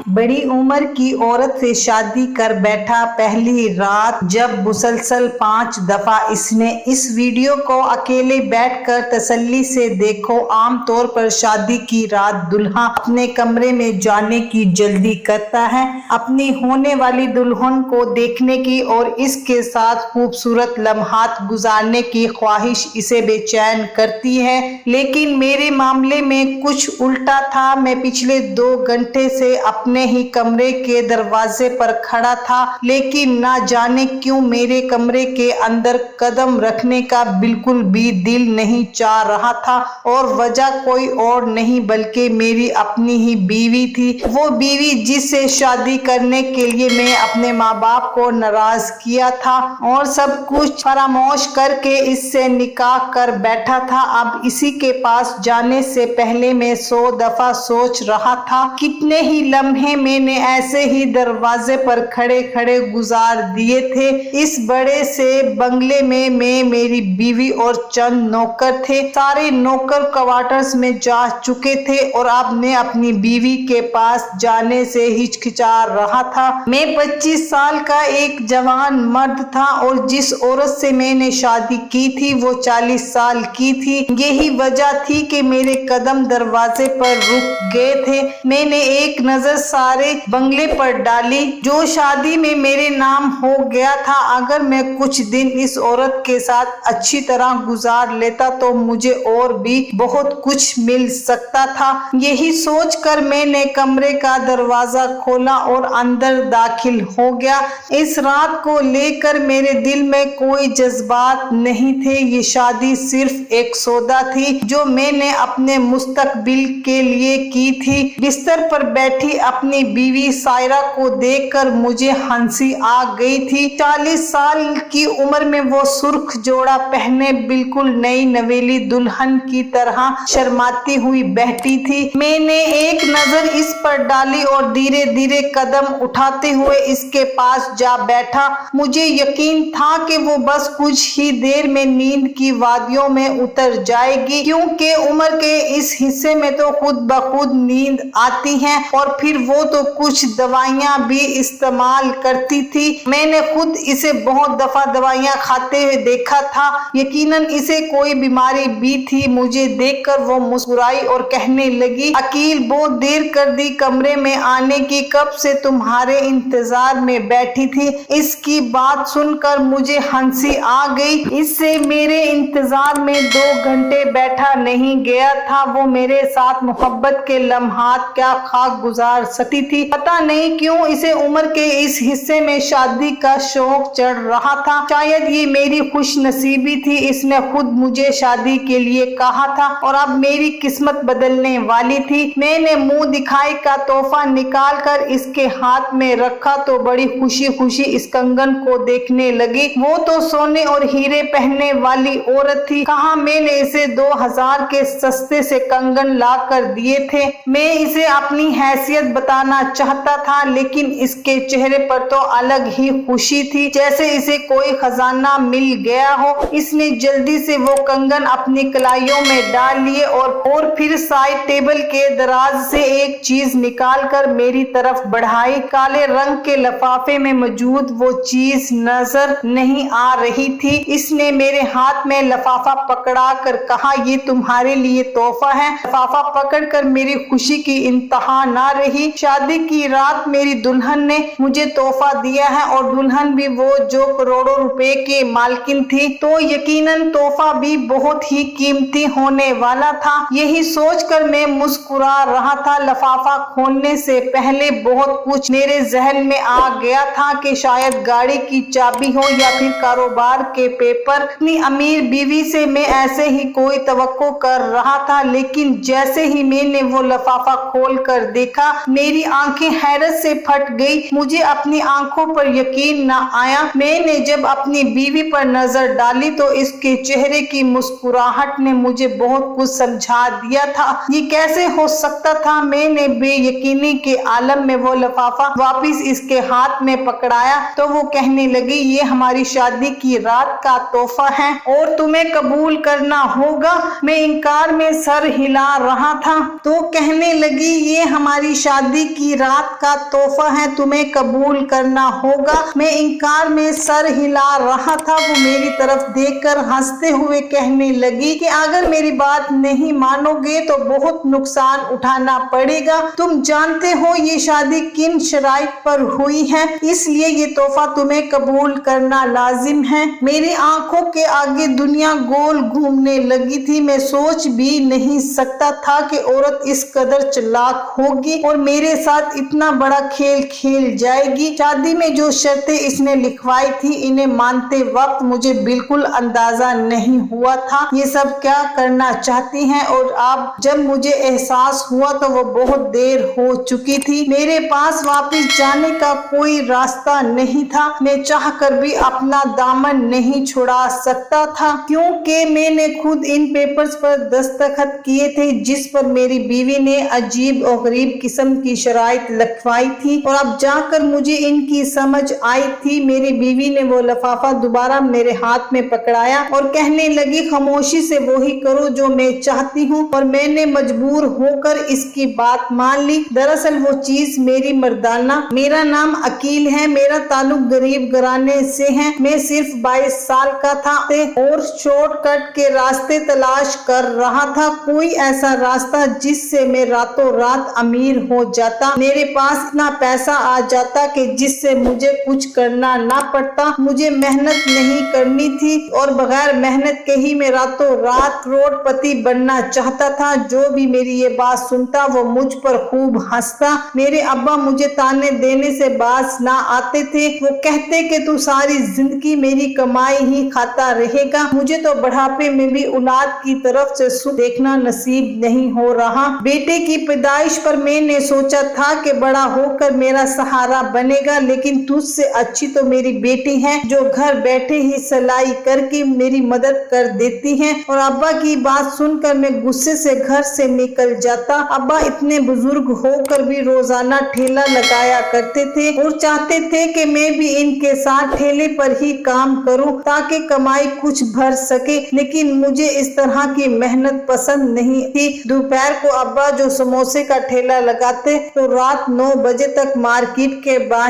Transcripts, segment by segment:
बड़ी उम्र की औरत से शादी कर बैठा पहली रात जब मुसलसल 5 दफा इसने इस वीडियो को अकेले बैठकर तसल्ली से देखो। आम तौर पर शादी की रात दुल्हा अपने कमरे में जाने की जल्दी करता है, अपनी होने वाली दुल्हन को देखने की और इसके साथ खूबसूरत लम्हात गुजारने की ख्वाहिश इसे बेचैन करती है। लेकिन मेरे मामले में कुछ उल्टा था। मैं पिछले 2 घंटे से अपने ही कमरे के दरवाजे पर खड़ा था, लेकिन ना जाने क्यों मेरे कमरे के अंदर कदम रखने का बिल्कुल भी दिल नहीं चाह रहा था। और वजह कोई और नहीं बल्कि मेरी अपनी ही बीवी थी। वो बीवी जिससे शादी करने के लिए मैं अपने माँ बाप को नाराज किया था और सब कुछ फरामोश करके इससे निकाह कर बैठा था। अब इसी के पास जाने से पहले मैं 100 दफा सोच रहा था कितने ही लम्हे मैंने ऐसे ही दरवाजे पर खड़े खड़े गुजार दिए थे। इस बड़े से बंगले में मैं, मेरी बीवी और चंद नौकर थे। सारे नौकर क्वार्टर्स में जा चुके थे और अब मैं अपनी बीवी के पास जाने से हिचकिचा रहा था। मैं 25 साल का एक जवान मर्द था और जिस औरत से मैंने शादी की थी वो 40 साल की थी। यही वजह थी कि मेरे कदम दरवाजे पर रुक गए थे। मैंने एक नजर सारे बंगले पर डाली जो शादी में मेरे नाम हो गया था। अगर मैं कुछ दिन इस औरत के साथ अच्छी तरह गुजार लेता तो मुझे और भी बहुत कुछ मिल सकता था। यही सोचकर मैंने कमरे का दरवाजा खोला और अंदर दाखिल हो गया। इस रात को लेकर मेरे दिल में कोई जज्बात नहीं थे। ये शादी सिर्फ एक सौदा थी जो मैंने अपने मुस्तकबिल के लिए की थी। बिस्तर पर बैठी अपनी बीवी सायरा को देखकर मुझे हंसी आ गई थी। 40 साल की उम्र में वो सुर्ख जोड़ा पहने बिल्कुल नई नवेली दुल्हन की तरह शर्माती हुई बैठी थी। मैंने एक नजर इस पर डाली और धीरे धीरे कदम उठाते हुए इसके पास जा बैठा। मुझे यकीन था कि वो बस कुछ ही देर में नींद की वादियों में उतर जाएगी, क्योंकि उम्र के इस हिस्से में तो खुद ब खुद नींद आती है और फिर वो तो कुछ दवाइयां भी इस्तेमाल करती थी। मैंने खुद इसे बहुत दफा दवाइयां खाते हुए देखा था। यकीनन इसे कोई बीमारी भी थी। मुझे देखकर वो मुस्कुराई और कहने लगी, अकील बहुत देर कर दी कमरे में आने की, कब से तुम्हारे इंतजार में बैठी थी। इसकी बात सुनकर मुझे हंसी आ गई। इससे मेरे इंतजार में 2 घंटे बैठा नहीं गया था। वो मेरे साथ मोहब्बत के लम्हात क्या खाक गुजार सकती थी। पता नहीं क्यों इसे उम्र के इस हिस्से में शादी का शौक चढ़ रहा था। शायद ये मेरी खुश नसीबी थी। इसने खुद मुझे शादी के लिए कहा था और अब मेरी किस्मत बदलने वाली थी। मैंने मुंह दिखाई का तोहफा निकाल कर इसके हाथ में रखा तो बड़ी खुशी खुशी इस कंगन को देखने लगी। वो तो सोने और हीरे पहनने वाली औरत थी। कहा मैंने इसे 2000 के सस्ते से कंगन ला कर दिए थे। मैं इसे अपनी हैसियत बताना चाहता था, लेकिन इसके चेहरे पर तो अलग ही खुशी थी, जैसे इसे कोई खजाना मिल गया हो। इसने जल्दी से वो कंगन अपनी कलाइयों में डाल लिए और फिर साइड टेबल के दराज से एक चीज निकाल कर मेरी तरफ बढ़ाई। काले रंग के लिफाफे में मौजूद वो चीज नजर नहीं आ रही थी। इसने मेरे हाथ में लिफाफा पकड़ा कर कहा, ये तुम्हारे लिए तोहफा है। लिफाफा पकड़कर मेरी खुशी की इंतहा ना रही। शादी की रात मेरी दुल्हन ने मुझे तोहफा दिया है और दुल्हन भी वो जो करोड़ों रुपए के मालकिन थी, तो यकीनन तोहफा भी बहुत ही कीमती होने वाला था। यही सोचकर मैं मुस्कुरा रहा था। लिफाफा खोलने से पहले बहुत कुछ मेरे जहन में आ गया था कि शायद गाड़ी की चाबी हो या फिर कारोबार के पेपर। अपनी अमीर बीवी से मैं ऐसे ही कोई तवक्को कर रहा था, लेकिन जैसे ही मैंने वो लिफाफा खोल कर देखा मेरी आंखें हैरत से फट गई। मुझे अपनी आंखों पर यकीन न आया। मैंने जब अपनी बीवी पर नजर डाली तो इसके चेहरे की मुस्कुराहट ने मुझे बहुत कुछ समझा दिया था। ये कैसे हो सकता था? मैंने बेयकीनी के आलम में वो लिफाफा वापिस इसके हाथ में पकड़ाया तो वो कहने लगी, ये हमारी शादी की रात का तोहफा है और तुम्हें कबूल करना होगा। मैं इनकार में सर हिला रहा था तो कहने लगी, ये हमारी शादी शादी की रात का तोहफा है, तुम्हें कबूल करना होगा। मैं इनकार में सर हिला रहा था। वो मेरी तरफ देखकर हंसते हुए कहने लगी कि अगर मेरी बात नहीं मानोगे तो बहुत नुकसान उठाना पड़ेगा। तुम जानते हो ये शादी किन शराइत पर हुई है, इसलिए ये तोहफा तुम्हें कबूल करना लाजिम है। मेरी आंखों के आगे दुनिया गोल घूमने लगी थी। मैं सोच भी नहीं सकता था कि औरत इस कदर चालाक होगी और मेरे साथ इतना बड़ा खेल खेल जाएगी। शादी में जो शर्तें इसने लिखवाई थी, इन्हें मानते वक्त मुझे बिल्कुल अंदाजा नहीं हुआ था ये सब क्या करना चाहती हैं, और अब जब मुझे एहसास हुआ तो वो बहुत देर हो चुकी थी। मेरे पास वापस जाने का कोई रास्ता नहीं था। मैं चाहकर भी अपना दामन नहीं छुड़ा सकता था, क्योंकि मैंने खुद इन पेपर्स पर दस्तखत किए थे जिस पर मेरी बीवी ने अजीब और गरीब किस्म की शराइत लिखवाई थी। और अब जाकर मुझे इनकी समझ आई थी। मेरी बीवी ने वो लिफाफा दोबारा मेरे हाथ में पकड़ाया और कहने लगी, खामोशी से वही करो जो मैं चाहती हूँ। और मैंने मजबूर होकर इसकी बात मान ली। दरअसल वो चीज मेरी मर्दाना। मेरा नाम अकील है, मेरा ताल्लुक गरीब घराने से है। मैं सिर्फ 22 साल का था और शॉर्टकट के रास्ते तलाश कर रहा था, कोई ऐसा रास्ता जिससे मैं रातों रात अमीर हो जाता। मेरे पास इतना पैसा आ जाता कि जिससे मुझे कुछ करना ना पड़ता। मुझे मेहनत नहीं करनी थी और बगैर मेहनत के ही मैं रातों रात करोड़पति बनना चाहता था। जो भी मेरी ये बात सुनता वो मुझ पर खूब हंसता। मेरे अब्बा मुझे ताने देने से बाज ना आते थे। वो कहते कि तू सारी जिंदगी मेरी कमाई ही खाता रहेगा। मुझे तो बुढ़ापे में भी औलाद की तरफ से सुख देखना नसीब नहीं हो रहा। बेटे की पैदाइश पर मैंने सोचा था कि बड़ा होकर मेरा सहारा बनेगा, लेकिन तुझसे अच्छी तो मेरी बेटी है जो घर बैठे ही सिलाई करके मेरी मदद कर देती है। और अब्बा की बात सुनकर मैं गुस्से से घर से निकल जाता। अब्बा इतने बुजुर्ग होकर भी रोजाना ठेला लगाया करते थे और चाहते थे कि मैं भी इनके साथ ठेले पर ही काम करूं ताकि कमाई कुछ भर सके, लेकिन मुझे इस तरह की मेहनत पसंद नहीं थी। दोपहर को अब्बा जो समोसे का ठेला लगाते तो रात 9 बजे तक मार्केट के बाहर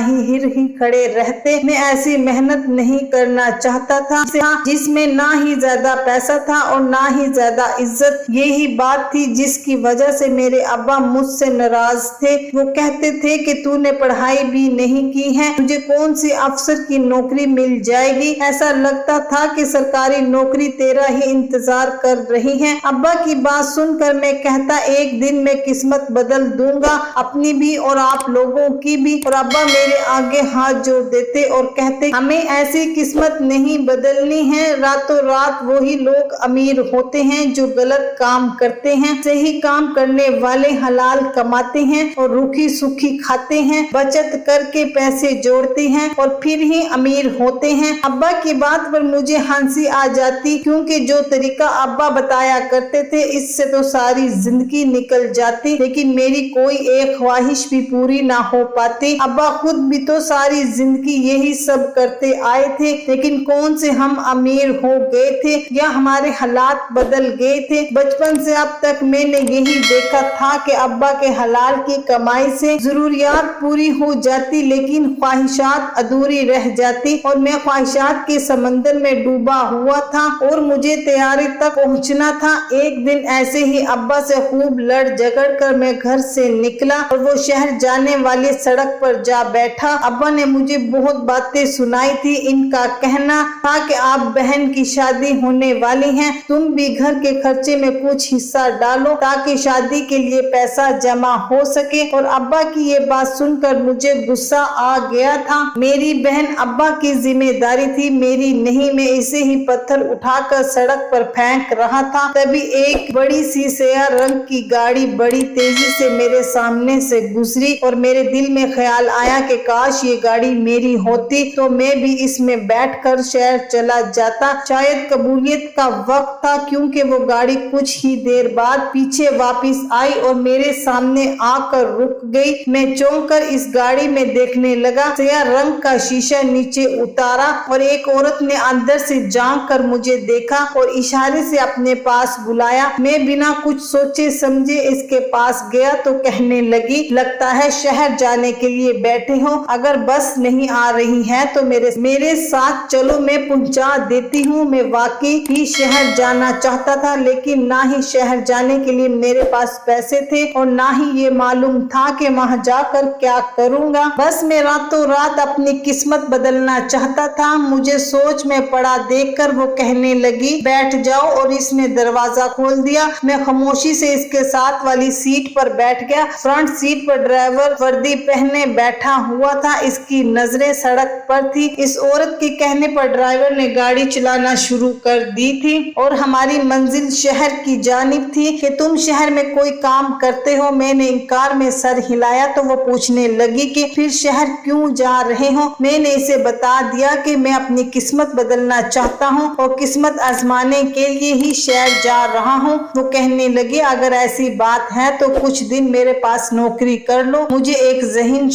ही खड़े रहते। मैं ऐसी मेहनत नहीं करना चाहता था जिसमें ना ही ज्यादा पैसा था और ना ही ज्यादा इज्जत। यही बात थी जिसकी वजह से मेरे अब्बा मुझसे नाराज थे। वो कहते थे कि तूने पढ़ाई भी नहीं की है, तुझे कौन सी अफसर की नौकरी मिल जाएगी। ऐसा लगता था कि सरकारी नौकरी तेरा ही इंतजार कर रही है। अब्बा की बात सुनकर मैं कहता, एक दिन मैं किस्मत बदल दूंगा, अपनी भी और आप लोगों की भी। और अब्बा मेरे आगे हाथ जोड़ देते और कहते, हमें ऐसी किस्मत नहीं बदलनी है। रातों रात वही लोग अमीर होते हैं जो गलत काम करते हैं। सही काम करने वाले हलाल कमाते हैं और रूखी सूखी खाते हैं, बचत करके पैसे जोड़ते हैं और फिर ही अमीर होते हैं। अब्बा की बात पर मुझे हंसी आ जाती, क्योंकि जो तरीका अब्बा बताया करते थे इससे तो सारी जिंदगी निकल जाती, लेकिन मेरी कोई एक ख्वाहिश भी पूरी ना हो पाती। अब्बा खुद भी तो सारी जिंदगी यही सब करते आए थे, लेकिन कौन से हम अमीर हो गए थे या हमारे हालात बदल गए थे। बचपन से अब तक मैंने यही देखा था कि अब्बा के हलाल की कमाई से जरूरियात पूरी हो जाती, लेकिन ख्वाहिशात अधूरी रह जाती और मैं ख्वाहिशात के समंदर में डूबा हुआ था और मुझे तैयारी तक पहुंचना था। एक दिन ऐसे ही अब्बा से खूब लड़ झगड़ कर मैं घर से निकला और वो शहर जाने वाली सड़क पर जा बैठा। अब्बा ने मुझे बहुत बातें सुनाई थी। इनका कहना था कि आप बहन की शादी होने वाली है, तुम भी घर के खर्चे में कुछ हिस्सा डालो ताकि शादी के लिए पैसा जमा हो सके। और अब्बा की ये बात सुनकर मुझे गुस्सा आ गया था। मेरी बहन अब्बा की जिम्मेदारी थी, मेरी नहीं। मैं इसे ही पत्थर उठाकर सड़क पर फेंक रहा था, तभी एक बड़ी सी स्याह रंग की गाड़ी बड़ी तेजी से मेरे सामने से गुजरी और मेरे दिल में ख्याल आया कि काश ये गाड़ी मेरी होती तो मैं भी इसमें बैठकर शहर चला जाता। शायद कबूलियत का वक्त था, क्योंकि वो गाड़ी कुछ ही देर बाद पीछे वापस आई और मेरे सामने आकर रुक गई। मैं चौंक कर इस गाड़ी में देखने लगा। स्याह रंग का शीशा नीचे उतारा और एक औरत ने अंदर से झांक कर मुझे देखा और इशारे से अपने पास बुलाया। मैं बिना कुछ सोचे समझे इसके पास गया तो कहने लगी, लगता है शहर जाने के लिए बैठे हो, अगर बस नहीं आ रही है तो मेरे साथ चलो, मैं पहुंचा देती हूँ। मैं वाकई ही शहर जाना चाहता था, लेकिन ना ही शहर जाने के लिए मेरे पास पैसे थे और ना ही ये मालूम था कि वहां जाकर क्या करूंगा। बस मैं रातों रात अपनी किस्मत बदलना चाहता था। मुझे सोच में पड़ा देखकर वो कहने लगी, बैठ जाओ, और इसने दरवाजा खोल दिया। मैं खामोशी से इसके साथ वाली सीट पर बैठ गया। फ्रंट सीट पर ड्राइवर वर्दी पहने बैठा हुआ था। इसकी नजरें सड़क पर थी। इस औरत के कहने पर ड्राइवर ने गाड़ी चलाना शुरू कर दी थी और हमारी मंजिल शहर की जानिब थी। कि तुम शहर में कोई काम करते हो? मैंने इनकार में सर हिलाया तो वो पूछने लगी कि फिर शहर क्यों जा रहे हो? मैंने इसे बता दिया कि मैं अपनी किस्मत बदलना चाहता हूँ और किस्मत आजमाने के लिए ही शहर जा रहा हूँ। वो कहने लगी, अगर ऐसी बात है तो कुछ दिन मेरे पास नौकरी कर लो। मुझे एक ज़हीन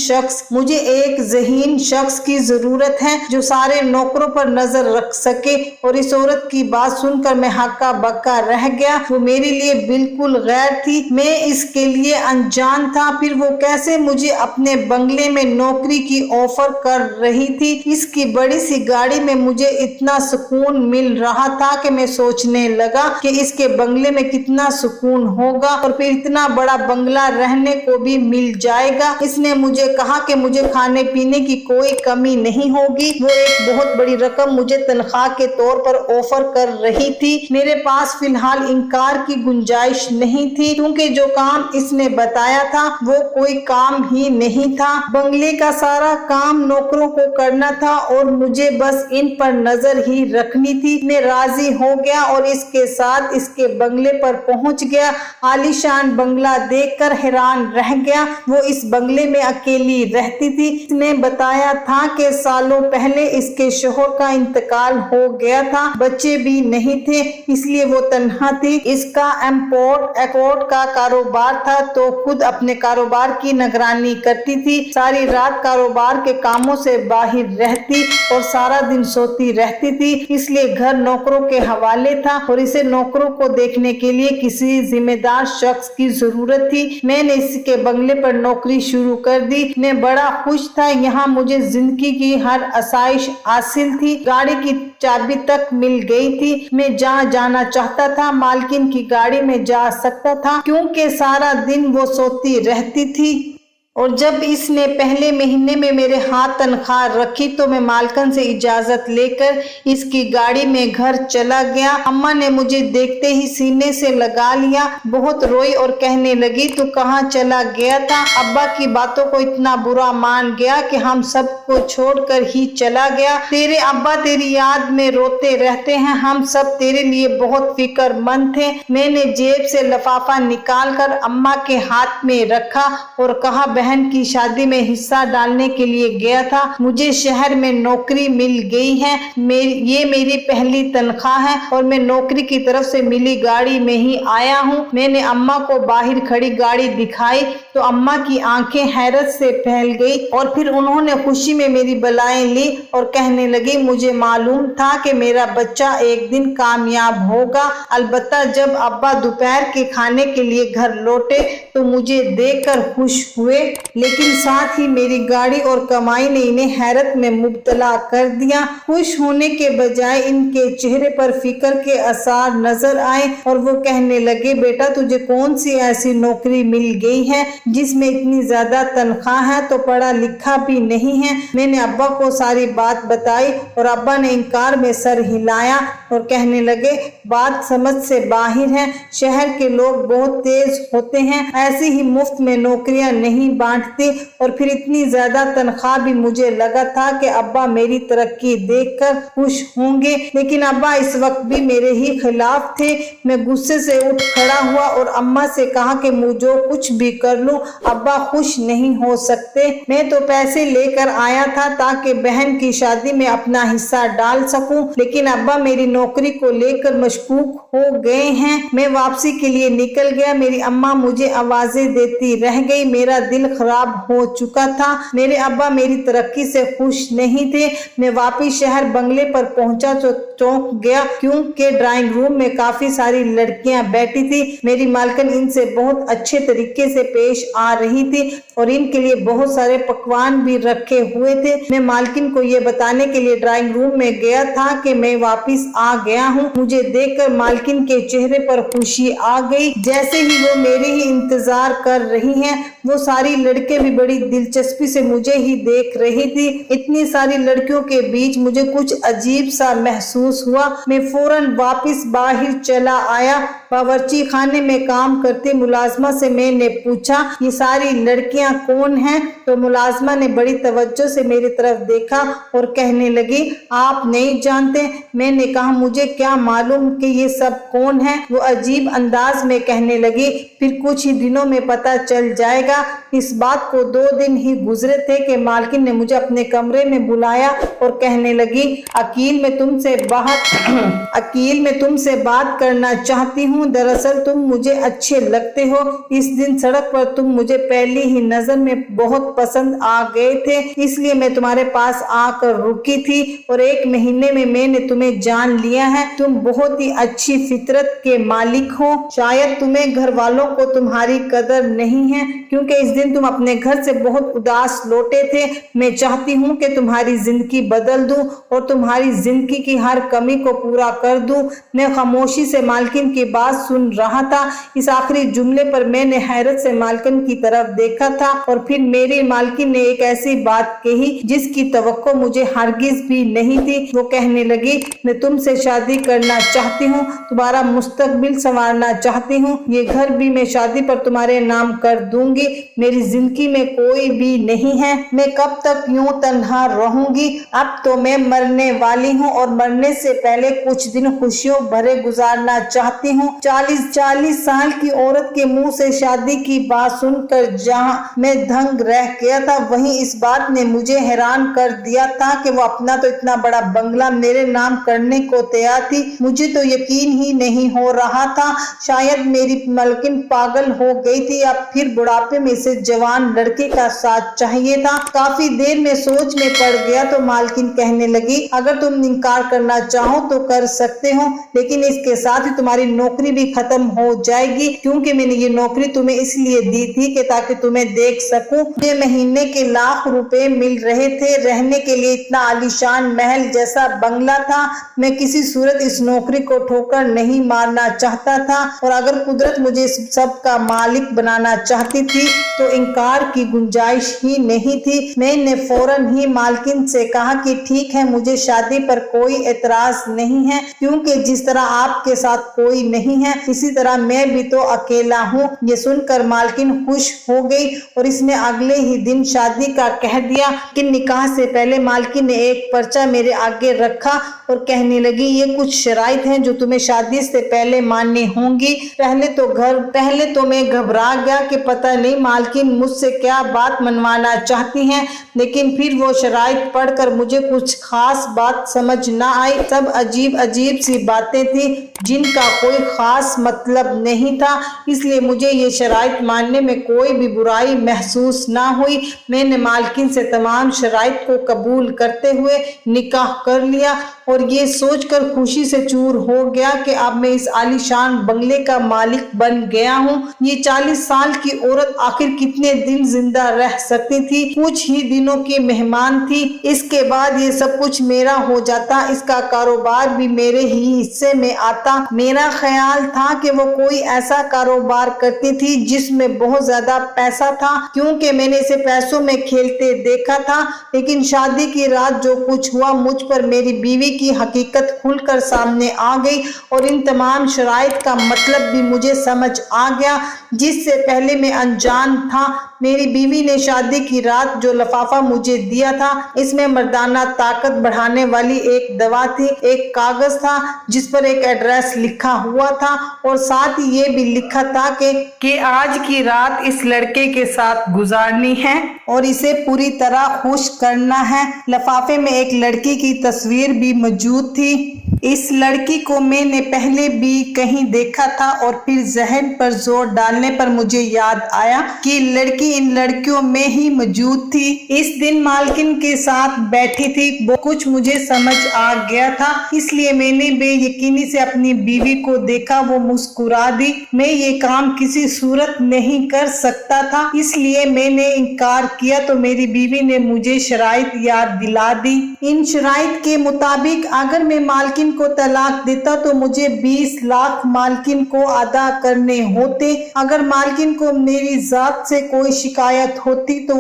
शख्स की जरूरत है जो सारे नौकरों पर नजर रख सके। और इस औरत की बात सुनकर मैं हक्का बक्का रह गया। वो मेरे लिए बिल्कुल गैर थी, मैं इसके लिए अनजान था। फिर वो कैसे मुझे अपने बंगले में नौकरी की ऑफर कर रही थी? इसकी बड़ी सी गाड़ी में मुझे इतना सुकून मिल रहा था कि मैं सोचने लगा कि इसके बंगले में कितना सुकून होगा और फिर इतना बड़ा बंगला रहने को भी मिल जाएगा। इसने मुझे कहा कि मुझे खाने पीने की कोई कमी नहीं होगी। वो एक बहुत बड़ी रकम मुझे तनख्वाह के तौर पर ऑफर कर रही थी। मेरे पास फिलहाल इनकार की गुंजाइश नहीं थी, क्योंकि जो काम इसने बताया था वो कोई काम ही नहीं था। बंगले का सारा काम नौकरों को करना था और मुझे बस इन पर नजर ही रखनी थी। मैं राजी हो गया और इसके साथ इसके बंगले पर पहुंच गया। आलीशान बंगला देखकर हैरान रह गया। वो इस बंगले में अकेली रहती थी। इसने बताया था कि सालों पहले इसके शोहर का इंतकाल हो गया था, बच्चे भी नहीं थे, इसलिए वो तन्हा थी। इसका इम्पोर्ट एक्सपोर्ट का कारोबार था तो खुद अपने कारोबार की निगरानी करती थी। सारी रात कारोबार के कामों से बाहर रहती और सारा दिन सोती रहती थी, इसलिए घर नौकरों के हवाले था और इसे नौकरों को देखने के लिए किसी जिम्मेदार शख्स की जरूरत थी। मैंने इसके बंगले पर नौकरी शुरू कर दी। मैं बड़ा खुश था। यहाँ मुझे जिंदगी की हर आसाइश हासिल थी। गाड़ी की चाबी तक मिल गई थी। मैं जहाँ जाना चाहता था मालकिन की गाड़ी में जा सकता था, क्योंकि सारा दिन वो सोती रहती थी। और जब इसने पहले महीने में मेरे हाथ तनख्वाह रखी तो मैं मालकन से इजाजत लेकर इसकी गाड़ी में घर चला गया। अम्मा ने मुझे देखते ही सीने से लगा लिया, बहुत रोई और कहने लगी, तू कहाँ चला गया था? अब्बा की बातों को इतना बुरा मान गया कि हम सबको छोड़कर ही चला गया। तेरे अब्बा तेरी याद में रोते रहते हैं, हम सब तेरे लिए बहुत फिक्रमंद थे। मैंने जेब से लिफाफा निकाल कर अम्मा के हाथ में रखा और कहा, बहन की शादी में हिस्सा डालने के लिए गया था, मुझे शहर में नौकरी मिल गई है। ये मेरी पहली तनख्वाह है और मैं नौकरी की तरफ से मिली गाड़ी में ही आया हूँ। मैंने अम्मा को बाहर खड़ी गाड़ी दिखाई तो अम्मा की आंखें हैरत से फैल गई और फिर उन्होंने खुशी में मेरी बलाएं ली और कहने लगी, मुझे मालूम था कि मेरा बच्चा एक दिन कामयाब होगा। अलबत्ता जब अब्बा दोपहर के खाने के लिए घर लौटे तो मुझे देखकर खुश हुए, लेकिन साथ ही मेरी गाड़ी और कमाई ने इन्हें हैरत में मुब्तला कर दिया। खुश होने के बजाय इनके चेहरे पर फिक्र के आसार नजर आए और वो कहने लगे, बेटा तुझे कौन सी ऐसी नौकरी मिल गई है जिसमें इतनी ज्यादा तनख्वाह है, तो पढ़ा लिखा भी नहीं है। मैंने अब्बा को सारी बात बताई और अब्बा ने इनकार में सर हिलाया और कहने लगे, बात समझ से बाहर है, शहर के लोग बहुत तेज होते हैं, ऐसी ही मुफ्त में नौकरियां नहीं बांटते। और फिर इतनी ज्यादा तनख्वाह भी मुझे लगा था कि अब्बा मेरी तरक्की देखकर खुश होंगे, लेकिन अब्बा इस वक्त भी मेरे ही खिलाफ थे। मैं गुस्से से उठ खड़ा हुआ और अम्मा से कहा कि मुझे कुछ भी कर लूं, अब्बा खुश नहीं हो सकते। मैं तो पैसे लेकर आया था ताकि बहन की शादी में अपना हिस्सा डाल सकूं, लेकिन अब्बा मेरी नौकरी को लेकर मशकूक हो गए हैं। मैं वापसी के लिए निकल गया। मेरी अम्मा मुझे आवाजें देती रह गई। मेरा दिल खराब हो चुका था। मेरे अब्बा मेरी तरक्की से खुश नहीं थे। मैं वापिस शहर बंगले पर पहुंचा तो चौंक गया, क्योंकि ड्राइंग रूम में काफी सारी लड़कियां बैठी थी। मेरी मालकिन इनसे बहुत अच्छे तरीके से पेश आ रही थी और इनके लिए बहुत सारे पकवान भी रखे हुए थे। मैं मालकिन को ये बताने के लिए ड्राइंग रूम में गया था कि मैं वापिस आ गया हूँ। मुझे देखकर मालकिन के चेहरे पर खुशी आ गई, जैसे ही वो मेरे ही इंतजार कर रही हैं। वो सारी लड़के भी बड़ी दिलचस्पी से मुझे ही देख रही थी। इतनी सारी लड़कियों के बीच मुझे कुछ अजीब सा महसूस हुआ। मैं फौरन वापस बाहर चला आया। बावर्ची खाने में काम करती मुलाजमा से मैंने पूछा, ये सारी लड़कियां कौन हैं? तो मुलाजमा ने बड़ी तवज्जो से मेरी तरफ देखा और कहने लगी, आप नहीं जानते? मैंने कहा, मुझे क्या मालूम कि ये सब कौन है? वो अजीब अंदाज में कहने लगी, फिर कुछ ही दिनों में पता चल जाएगा। इस बात को 2 दिन ही गुजरे थे कि मालकिन ने मुझे अपने कमरे में बुलाया और कहने लगी, अकील मैं तुमसे बात करना चाहती हूँ। दरअसल तुम मुझे अच्छे लगते हो। इस दिन सड़क पर तुम मुझे पहली ही नजर में बहुत पसंद आ गए थे, इसलिए मैं तुम्हारे पास आकर रुकी थी और 1 महीने में मैंने तुम्हें जान लिया है। तुम बहुत ही अच्छी फितरत के मालिक हो। शायद तुम्हें घर वालों को तुम्हारी कदर नहीं है, क्योंकि इस दिन तुम अपने घर से बहुत उदास लौटे थे। मैं चाहती हूँ कि तुम्हारी जिंदगी बदल दूं और तुम्हारी जिंदगी की हर कमी को पूरा कर दूं। मैं खामोशी से मालकिन की बात सुन रहा था। इस आखिरी जुमले पर मैंने हैरत से मालकिन की तरफ देखा था और फिर मेरी मालकिन ने एक ऐसी बात कही जिसकी तवक्को मुझे हरगिज भी नहीं थी। वो कहने लगी, मैं तुमसे शादी करना चाहती हूँ, तुम्हारा मुस्तकबिल संवारना चाहती हूँ। ये घर भी मैं शादी पर तुम्हारे नाम कर दूंगी। मेरी जिंदगी में कोई भी नहीं है। मैं कब तक यूं तन्हा रहूंगी? अब तो मैं मरने वाली हूँ और मरने से पहले कुछ दिन खुशियों भरे गुजारना चाहती हूँ। 40 साल की औरत के मुंह से शादी की बात सुनकर जहाँ मैं दंग रह गया था, वहीं इस बात ने मुझे हैरान कर दिया था कि वो अपना तो इतना बड़ा बंगला मेरे नाम करने को तैयार थी। मुझे तो यकीन ही नहीं हो रहा था। शायद मेरी मालकिन पागल हो गई थी या फिर बुढ़ापे में से जवान लड़के का साथ चाहिए था। काफी देर में सोच में पड़ गया तो मालकिन कहने लगी, अगर तुम इनकार करना चाहो तो कर सकते हो, लेकिन इसके साथ ही तुम्हारी नौकरी भी खत्म हो जाएगी, क्योंकि मैंने ये नौकरी तुम्हें इसलिए दी थी कि ताकि तुम्हें देख सकूं। मुझे महीने के लाख रुपए मिल रहे थे। रहने के लिए इतना आलीशान महल जैसा बंगला था। मैं किसी सूरत इस नौकरी को ठोकर नहीं मारना चाहता था और अगर कुदरत मुझे इस सब का मालिक बनाना चाहती थी तो इनकार की गुंजाइश ही नहीं थी। मैंने फौरन ही मालकिन से कहा कि ठीक है, मुझे शादी पर कोई एतराज नहीं है, क्योंकि जिस तरह आपके साथ कोई नहीं है इसी तरह मैं भी तो अकेला हूँ। ये सुनकर मालकिन खुश हो गई और इसने अगले ही दिन शादी का कह दिया कि निकाह से पहले मालकिन ने एक पर्चा मेरे आगे रखा और कहने लगी, ये कुछ शराइत हैं जो तुम्हें शादी से पहले माननी होंगी। पहले तो मैं घबरा गया कि पता नहीं मालकिन मुझसे क्या बात मनवाना चाहती हैं, लेकिन फिर वो शराइत पढ़कर मुझे कुछ खास बात समझ ना आई। सब अजीब अजीब सी बातें थी जिनका कोई खास मतलब नहीं था, इसलिए मुझे ये शराइत मानने में कोई भी बुराई महसूस ना हुई। मैंने मालकिन से तमाम शराइत को कबूल करते हुए निकाह कर लिया और ये सोचकर खुशी से चूर हो गया कि अब मैं इस आलीशान बंगले का मालिक बन गया हूँ। ये 40 साल की औरत आखिर कितने दिन जिंदा रह सकती थी? कुछ ही दिनों की मेहमान थी। इसके बाद ये सब कुछ मेरा हो जाता, इसका कारोबार भी मेरे ही हिस्से में आता। मेरा ख्याल था कि वो कोई ऐसा कारोबार करती थी जिसमें बहुत ज्यादा पैसा था, क्योंकि मैंने इसे पैसों में खेलते देखा था। लेकिन शादी की रात जो कुछ हुआ, मुझ पर मेरी बीवी की हकीकत खुलकर सामने आ गई और इन तमाम शराइत का मतलब भी मुझे समझ आ गया जिससे पहले मैं अनजान था। मेरी बीवी ने शादी की रात जो लिफाफा मुझे दिया था, इसमें मर्दाना ताकत बढ़ाने वाली एक दवा थी। एक कागज था जिस पर एक एड्रेस लिखा हुआ था और साथ ही ये भी लिखा था कि आज की रात इस लड़के के साथ गुजारनी है और इसे पूरी तरह खुश करना है। लिफाफे में एक लड़की की तस्वीर भी मौजूद थी। इस लड़की को मैंने पहले भी कहीं देखा था और फिर जहन पर जोर डालने पर मुझे याद आया कि लड़की इन लड़कियों में ही मौजूद थी। इस दिन मालकिन के साथ बैठी थी, वो कुछ मुझे समझ आ गया था, इसलिए मैंने बेयकीनी से अपनी बीवी को देखा। वो मुस्कुरा दी। मैं ये काम किसी सूरत नहीं कर सकता था, इसलिए मैंने इनकार किया तो मेरी बीवी ने मुझे शराइत याद दिला दी। इन शराइत के मुताबिक अगर मैं मालकिन को तलाक देता तो मुझे 20 लाख मालकिन को अदा करने होते। अगर मालकिन को मेरी जात से कोई शिकायत होती तो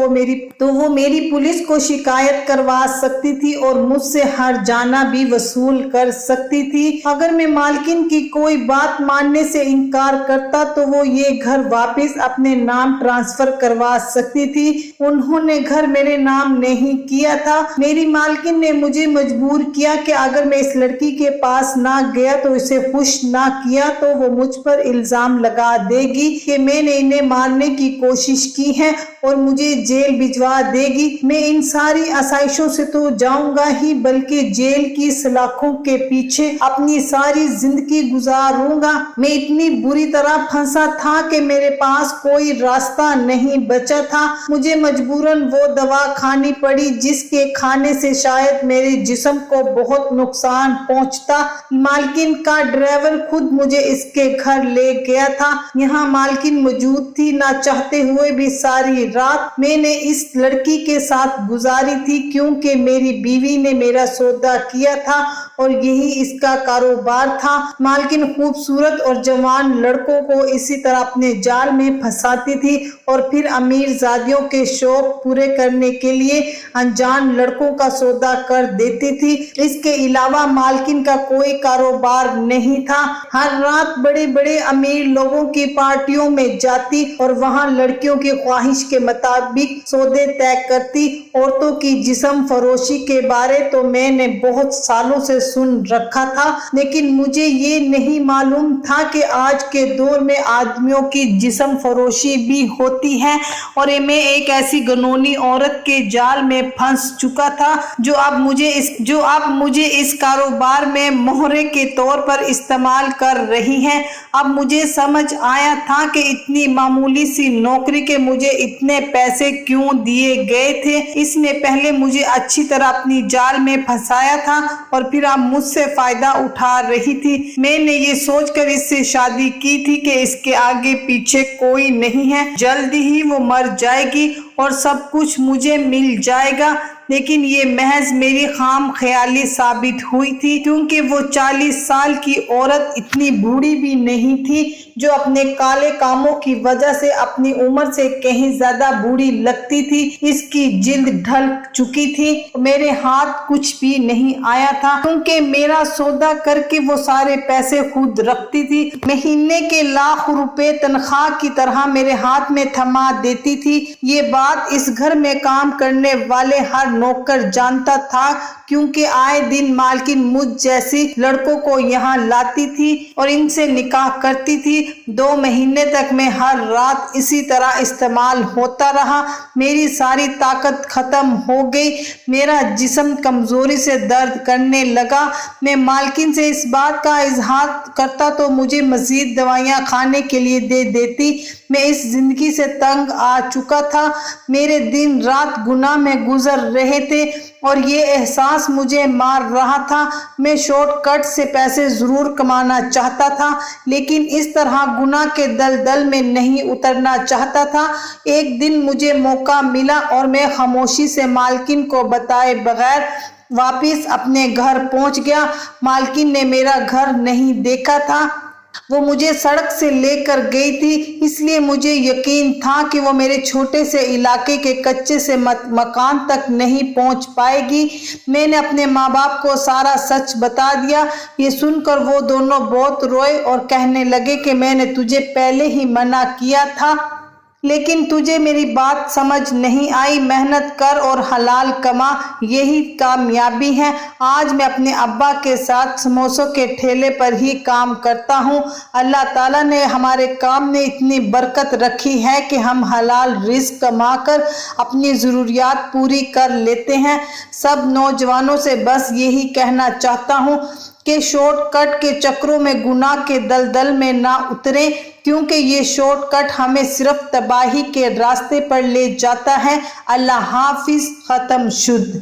वो मेरी पुलिस को शिकायत करवा सकती थी और मुझसे हर जाना भी वसूल कर सकती थी। अगर मैं मालकिन की कोई बात मानने से इनकार करता तो वो ये घर वापस अपने नाम ट्रांसफर करवा सकती थी। उन्होंने घर मेरे नाम नहीं किया था। मेरी मालकिन ने मुझे मजबूर किया कि अगर मैं इस लड़की के पास ना गया तो इसे खुश ना किया तो वो मुझ पर इल्जाम लगा देगी कि मैंने इन्हें मारने की कोशिश की है और मुझे जेल भिजवा देगी। मैं इन सारी आसाइशों से तो जाऊंगा ही, बल्कि जेल की सलाखों के पीछे अपनी सारी जिंदगी गुजारूंगा। मैं इतनी बुरी तरह फंसा था कि मेरे पास कोई रास्ता नहीं बचा था। मुझे मजबूरन वो दवा खानी पड़ी जिसके खाने से शायद मेरे जिस्म को बहुत नुकसान पहुंचता। मालकिन का ड्राइवर खुद मुझे इसके घर ले गया था। यहाँ मालकिन मौजूद थी। ना चाहते हुए भी सारी रात मैंने इस लड़की के साथ गुजारी थी, क्योंकि मेरी बीवी ने मेरा सौदा किया था और यही इसका कारोबार था। मालकिन खूबसूरत और जवान लड़कों को इसी तरह अपने जाल में फंसाती थी और फिर अमीर जादियों के शौक पूरे करने के लिए अनजान लड़कों का सौदा कर देती थी। इसके अलावा मालकिन का कोई कारोबार नहीं था। हर रात बड़े बड़े अमीर लोगों की पार्टियों में जाती और वहां लड़कियों की ख्वाहिश के मुताबिक सौदे तय करती। औरतों की जिस्म फरोशी के बारे तो मैंने बहुत सालों से सुन रखा था, लेकिन मुझे ये नहीं मालूम था कि आज के दौर में आदमियों की जिस्म फरोशी भी होती है। और मैं एक ऐसी गनौनी औरत के जाल में फंस चुका था जो अब मुझे इस कारोबार में मोहरे के तौर पर इस्तेमाल कर रही है। अब मुझे समझ आया था कि इतनी मामूली सी नौकरी के मुझे इतने पैसे क्यों दिए गए थे। इसने पहले मुझे अच्छी तरह अपनी जाल में फंसाया था और फिर अब मुझसे फायदा उठा रही थी। मैंने ये सोचकर इससे शादी की थी कि इसके आगे पीछे कोई नहीं है, जल्दी ही वो मर जाएगी और सब कुछ मुझे मिल जाएगा। लेकिन ये महज मेरी खाम ख्याली साबित हुई थी, क्योंकि वो 40 साल की औरत इतनी बूढ़ी भी नहीं थी जो अपने काले कामों की वजह से अपनी उम्र से कहीं ज्यादा बूढ़ी लगती थी। इसकी जिल्द ढल चुकी थी। मेरे हाथ कुछ भी नहीं आया था, क्योंकि मेरा सौदा करके वो सारे पैसे खुद रखती थी। महीने के लाख रुपए तनख्वाह की तरह मेरे हाथ में थमा देती थी। ये बात इस घर में काम करने वाले हर नौकर जानता था, क्योंकि आए दिन मालकिन मुझ जैसी लड़कों को यहाँ लाती थी और इनसे निकाह करती थी। 2 महीने तक मैं हर रात इसी तरह इस्तेमाल होता रहा। मेरी सारी ताकत खत्म हो गई। मेरा जिस्म कमजोरी से दर्द करने लगा। मैं मालकिन से इस बात का इजहार करता तो मुझे मजीद दवाइयाँ खाने के लिए दे देती। मैं इस जिंदगी से तंग आ चुका था। मेरे दिन रात गुनाह में गुजर रहे थे और ये एहसास मुझे मार रहा था। मैं शॉर्टकट से पैसे जरूर कमाना चाहता था, लेकिन इस तरह गुनाह के दलदल में नहीं उतरना चाहता था। एक दिन मुझे मौका मिला और मैं खामोशी से मालकिन को बताए बगैर वापस अपने घर पहुंच गया। मालकिन ने मेरा घर नहीं देखा था। वो मुझे सड़क से लेकर गई थी, इसलिए मुझे यकीन था कि वो मेरे छोटे से इलाके के कच्चे से मकान तक नहीं पहुंच पाएगी। मैंने अपने माँ बाप को सारा सच बता दिया। ये सुनकर वो दोनों बहुत रोए और कहने लगे कि मैंने तुझे पहले ही मना किया था, लेकिन तुझे मेरी बात समझ नहीं आई। मेहनत कर और हलाल कमा, यही कामयाबी है। आज मैं अपने अब्बा के साथ समोसों के ठेले पर ही काम करता हूँ। अल्लाह ताला ने हमारे काम में इतनी बरकत रखी है कि हम हलाल रिस्क कमाकर अपनी ज़रूरियात पूरी कर लेते हैं। सब नौजवानों से बस यही कहना चाहता हूँ کہ شارٹ کٹ کے چکروں میں گناہ کے دلدل میں نہ اتریں، کیونکہ یہ شارٹ کٹ ہمیں صرف تباہی کے راستے پر لے جاتا ہے۔ اللہ حافظ۔ ختم شد۔